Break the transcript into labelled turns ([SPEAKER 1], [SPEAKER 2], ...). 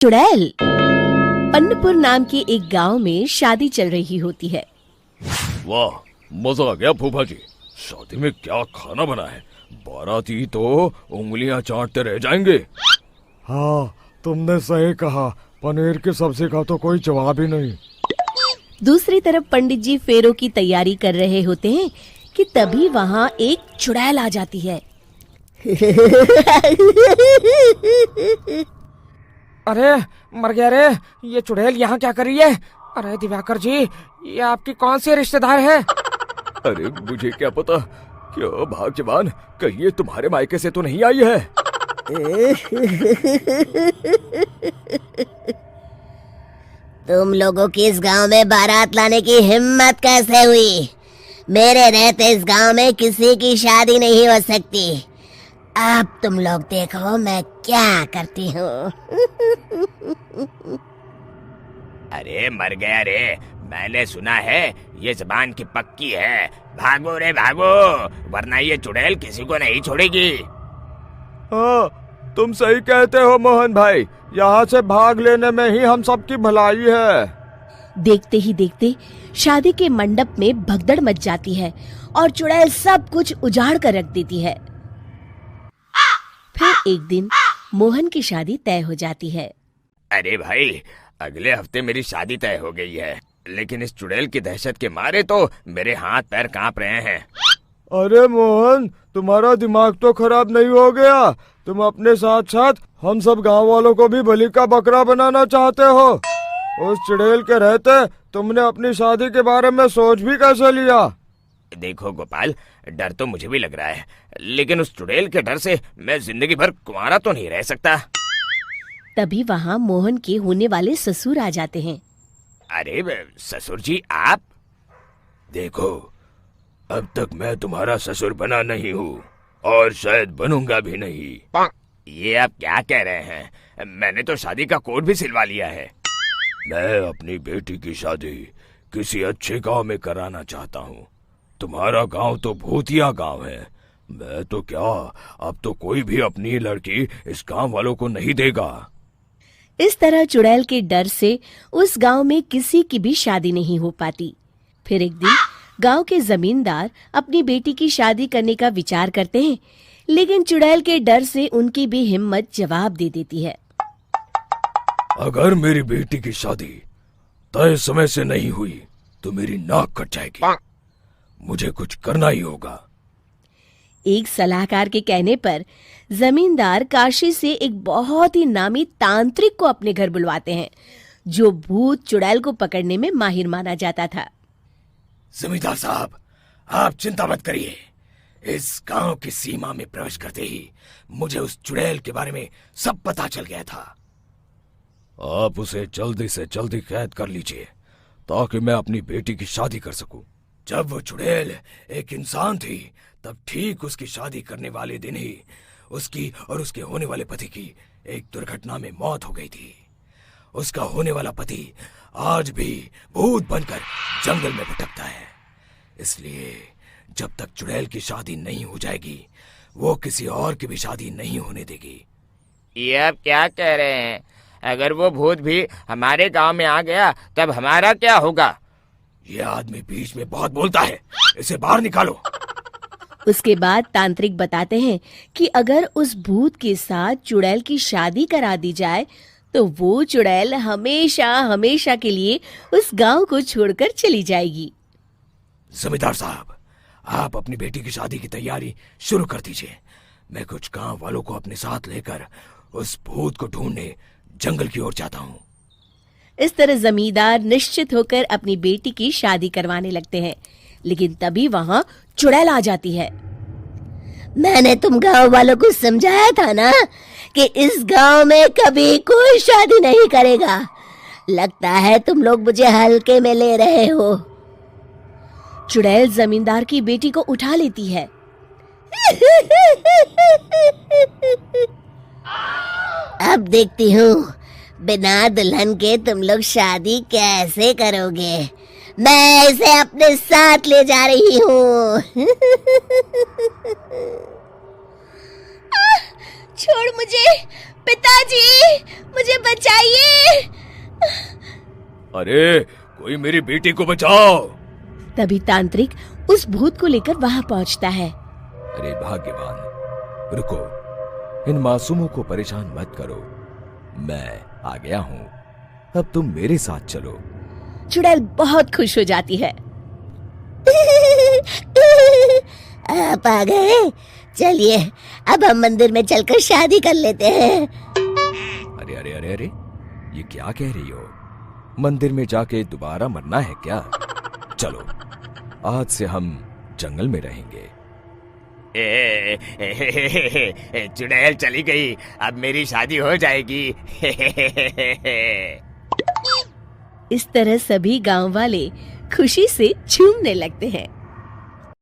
[SPEAKER 1] चुड़ैल। अन्नपुर नाम के एक गांव में शादी चल रही होती है।
[SPEAKER 2] वाह, मजा आ गया फूफा जी। शादी में क्या खाना बना है, बाराती तो उंगलियां चाटते रह जाएंगे।
[SPEAKER 3] हाँ, तुमने सही कहा। पनीर की सब्जी का तो कोई जवाब ही नहीं।
[SPEAKER 1] दूसरी तरफ पंडित जी फेरों की तैयारी कर रहे होते हैं कि तभी वहाँ एक चुड़ैल आ जाती है।
[SPEAKER 4] अरे मर गया रे, ये चुड़ैल यहाँ क्या कर रही है? अरे दिवाकर जी, ये आपकी कौन सी रिश्तेदार है?
[SPEAKER 2] अरे मुझे क्या पता, क्यों भाग्यवान, कहीं ये तुम्हारे मायके से तो नहीं आई है।
[SPEAKER 5] तुम लोगों की इस गांव में बारात लाने की हिम्मत कैसे हुई? मेरे रहते इस गांव में किसी की शादी नहीं हो सकती। अब तुम लोग देखो मैं क्या करती हूँ।
[SPEAKER 6] अरे मर गया रे, मैंने सुना है ये जबान की पक्की है। भागो रे भागो, वरना ये चुड़ैल किसी को नहीं छोड़ेगी।
[SPEAKER 3] हाँ, तुम सही कहते हो मोहन भाई। यहाँ से भाग लेने में ही हम सबकी भलाई है।
[SPEAKER 1] देखते ही देखते शादी के मंडप में भगदड़ मच जाती है और चुड़ैल सब कुछ उजाड़ कर रख देती है। फिर एक दिन मोहन की शादी तय हो जाती है।
[SPEAKER 6] अरे भाई, अगले हफ्ते मेरी शादी तय हो गई है, लेकिन इस चुड़ैल की दहशत के मारे तो मेरे हाथ पैर कांप रहे हैं।
[SPEAKER 3] अरे मोहन, तुम्हारा दिमाग तो खराब नहीं हो गया? तुम अपने साथ साथ हम सब गांव वालों को भी बलि का बकरा बनाना चाहते हो? उस चुड़ैल के रहते तुमने अपनी शादी के बारे में सोच भी कैसे लिया?
[SPEAKER 6] देखो गोपाल, डर तो मुझे भी लग रहा है, लेकिन उस चुड़ैल के डर से मैं जिंदगी भर कुंवारा तो नहीं रह सकता।
[SPEAKER 1] तभी वहाँ मोहन के होने वाले ससुर आ जाते हैं।
[SPEAKER 6] अरे ससुर जी, आप?
[SPEAKER 2] देखो, अब तक मैं तुम्हारा ससुर बना नहीं हूँ और शायद बनूंगा भी नहीं।
[SPEAKER 6] ये आप क्या कह रहे हैं? मैंने तो शादी का कोड भी सिलवा लिया है।
[SPEAKER 2] मैं अपनी बेटी की शादी किसी अच्छे गांव में कराना चाहता हूँ। तुम्हारा गांव तो भूतिया गांव है। मैं तो क्या, अब तो कोई भी अपनी लड़की इस गांव वालों को नहीं देगा।
[SPEAKER 1] इस तरह चुड़ैल के डर से उस गांव में किसी की भी शादी नहीं हो पाती। फिर एक दिन गांव के जमींदार अपनी बेटी की शादी करने का विचार करते हैं, लेकिन चुड़ैल के डर से उनकी भी हिम्मत जवाब दे देती है।
[SPEAKER 2] अगर मेरी बेटी की शादी तय समय से नहीं हुई तो मेरी नाक कट जाएगी। मुझे कुछ करना ही होगा।
[SPEAKER 1] एक सलाहकार के कहने पर जमींदार काशी से एक बहुत ही नामी तांत्रिक को अपने घर बुलवाते हैं, जो भूत चुड़ैल को पकड़ने में माहिर माना जाता था।
[SPEAKER 6] जमींदार साहब, आप चिंता मत करिए। इस गांव की सीमा में प्रवेश करते ही मुझे उस चुड़ैल के बारे में सब पता चल गया था।
[SPEAKER 2] आप उसे जल्दी से जल्दी कैद कर लीजिए ताकि मैं अपनी बेटी की शादी कर सकूं।
[SPEAKER 6] जब वो चुड़ैल एक इंसान थी, तब ठीक उसकी शादी करने वाले दिन ही उसकी और उसके होने वाले पति की एक दुर्घटना में मौत हो गई थी। उसका होने वाला पति आज भी भूत बनकर जंगल में भटकता है। इसलिए जब तक चुड़ैल की शादी नहीं हो जाएगी, वो किसी और की भी शादी नहीं होने देगी। ये आप क्या कह रहे हैं? अगर वो भूत भी हमारे गांव में आ गया, तब हमारा क्या होगा?
[SPEAKER 2] ये आदमी बीच में बहुत बोलता है, इसे बाहर निकालो।
[SPEAKER 1] उसके बाद तांत्रिक बताते हैं कि अगर उस भूत के साथ चुड़ैल की शादी करा दी जाए तो वो चुड़ैल हमेशा हमेशा के लिए उस गांव को छोड़कर चली जाएगी।
[SPEAKER 2] जमींदार साहब, आप अपनी बेटी की शादी की तैयारी शुरू कर दीजिए। मैं कुछ गांव वालों को अपने साथ लेकर उस भूत को ढूंढने जंगल की ओर जाता हूँ।
[SPEAKER 1] इस तरह जमींदार निश्चित होकर अपनी बेटी की शादी करवाने लगते हैं, लेकिन तभी वहाँ चुड़ैल आ जाती है।
[SPEAKER 5] मैंने तुम गांव वालों को समझाया था ना कि इस गांव में कभी कोई शादी नहीं करेगा। लगता है तुम लोग मुझे हल्के में ले रहे हो।
[SPEAKER 1] चुड़ैल जमींदार की बेटी को उठा लेती है।
[SPEAKER 5] अब देखती हूँ बिना दुल्हन के तुम लोग शादी कैसे करोगे। मैं इसे अपने साथ ले जा रही हूँ।
[SPEAKER 1] छोड़ मुझे, पिताजी, मुझे बचाइए।
[SPEAKER 2] अरे कोई मेरी बेटी को बचाओ।
[SPEAKER 1] तभी तांत्रिक उस भूत को लेकर वहां पहुंचता है।
[SPEAKER 2] अरे भाग्यवान, रुको, इन मासूमों को परेशान मत करो, मैं आ गया हूँ, अब तुम मेरे साथ चलो।
[SPEAKER 1] चुड़ैल बहुत खुश हो जाती है।
[SPEAKER 5] आप आ गए, चलिए अब हम मंदिर में चलकर शादी कर लेते हैं।
[SPEAKER 2] अरे अरे अरे अरे, ये क्या कह रही हो? मंदिर में जाके दोबारा मरना है क्या? चलो, आज से हम जंगल में रहेंगे।
[SPEAKER 6] चुड़ैल चली गई, अब मेरी शादी हो जाएगी।
[SPEAKER 1] इस तरह सभी गांव वाले खुशी से झूमने लगते हैं।